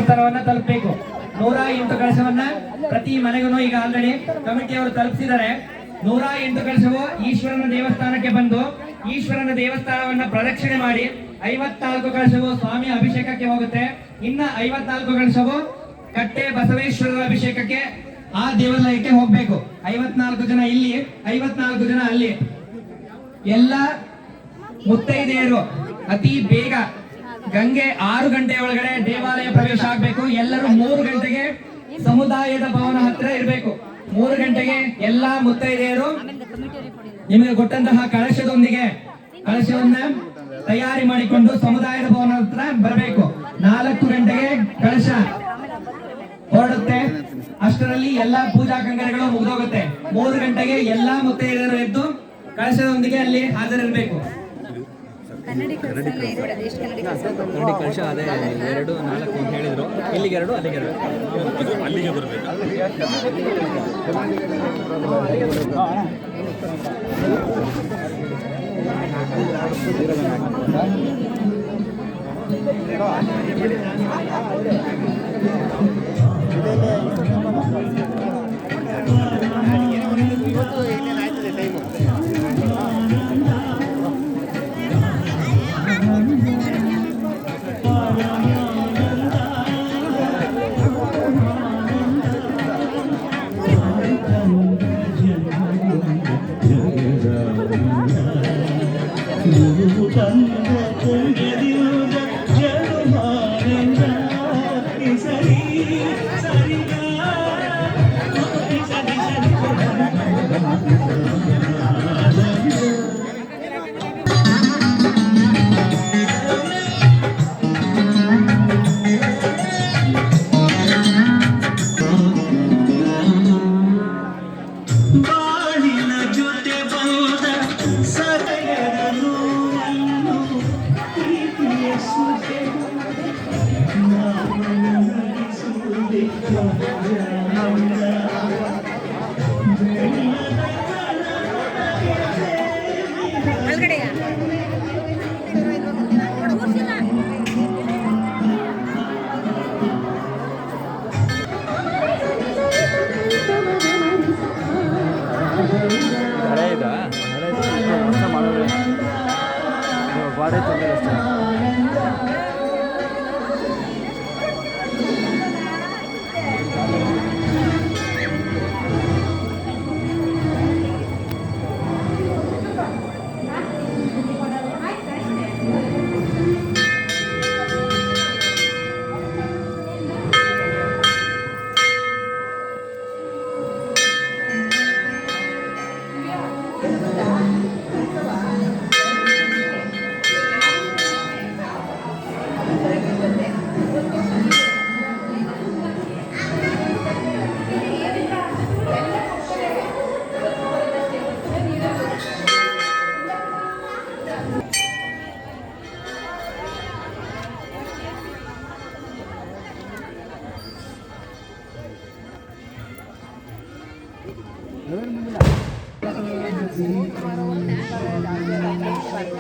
ಸ್ಥಳವನ್ನ ತಲುಪಬೇಕು. 108 ಕಳಶವನ್ನ ಪ್ರತಿ ಮನೆಗೂ ಈಗ ಆಲ್ರೆಡಿ ಕಮಿಟಿಯವರು ತಲುಪಿಸಿದ್ದಾರೆ. 108 ಕಳಶವು ಈಶ್ವರನ ದೇವಸ್ಥಾನಕ್ಕೆ ಬಂದು ಈಶ್ವರನ ದೇವಸ್ಥಾನವನ್ನ ಪ್ರದಕ್ಷಿಣೆ ಮಾಡಿ 54 ಕಳಶವು ಸ್ವಾಮಿ ಅಭಿಷೇಕಕ್ಕೆ ಹೋಗುತ್ತೆ. ಇನ್ನ 54 ಕಳಶವು ಕಟ್ಟೆ ಬಸವೇಶ್ವರರ ಅಭಿಷೇಕಕ್ಕೆ ಆ ದೇವಾಲಯಕ್ಕೆ ಹೋಗ್ಬೇಕು. 54 ಜನ ಇಲ್ಲಿ, 54 ಜನ ಅಲ್ಲಿ. ಎಲ್ಲ ಮುತ್ತೈದೆಯರು ಅತಿ ಬೇಗ ಗಂಗೆ 6 ಗಂಟೆ ಒಳಗಡೆ ದೇವಾಲಯ ಪ್ರವೇಶ ಆಗ್ಬೇಕು. ಎಲ್ಲರೂ 3 ಗಂಟೆಗೆ ಸಮುದಾಯದ ಭವನ ಹತ್ರ ಇರಬೇಕು. 3 ಗಂಟೆಗೆ ಎಲ್ಲಾ ಮುತ್ತೈದೆಯರು ನಿಮಗೆ ಕೊಟ್ಟಂತಹ ಕಳಶದೊಂದಿಗೆ ಕಳಶವನ್ನ ತಯಾರಿ ಮಾಡಿಕೊಂಡು ಸಮುದಾಯದ ಭವನ ಹತ್ರ ಬರಬೇಕು. 4 ಗಂಟೆಗೆ ಕಳಶ ಹೊರಡುತ್ತೆ. ಅಷ್ಟರಲ್ಲಿ ಎಲ್ಲಾ ಪೂಜಾ ಕಂಕಣಗಳು ಮುಗಿದೋಗುತ್ತೆ. 3 ಗಂಟೆಗೆ ಎಲ್ಲಾ ಮುತ್ತೈದೆಯರು ಎದ್ದು ಕಳಶದೊಂದಿಗೆ ಅಲ್ಲಿ ಹಾಜರಿರಬೇಕು. ಕನ್ನಡಿ ಕಳಶ ಅದೇ 2, 4 ಅಂತ ಹೇಳಿದ್ರು. ಇಲ್ಲಿಗೆ 2, ಅಲ್ಲಿಗೆ 2, ಅಲ್ಲಿಗೆ ಬರಬೇಕು.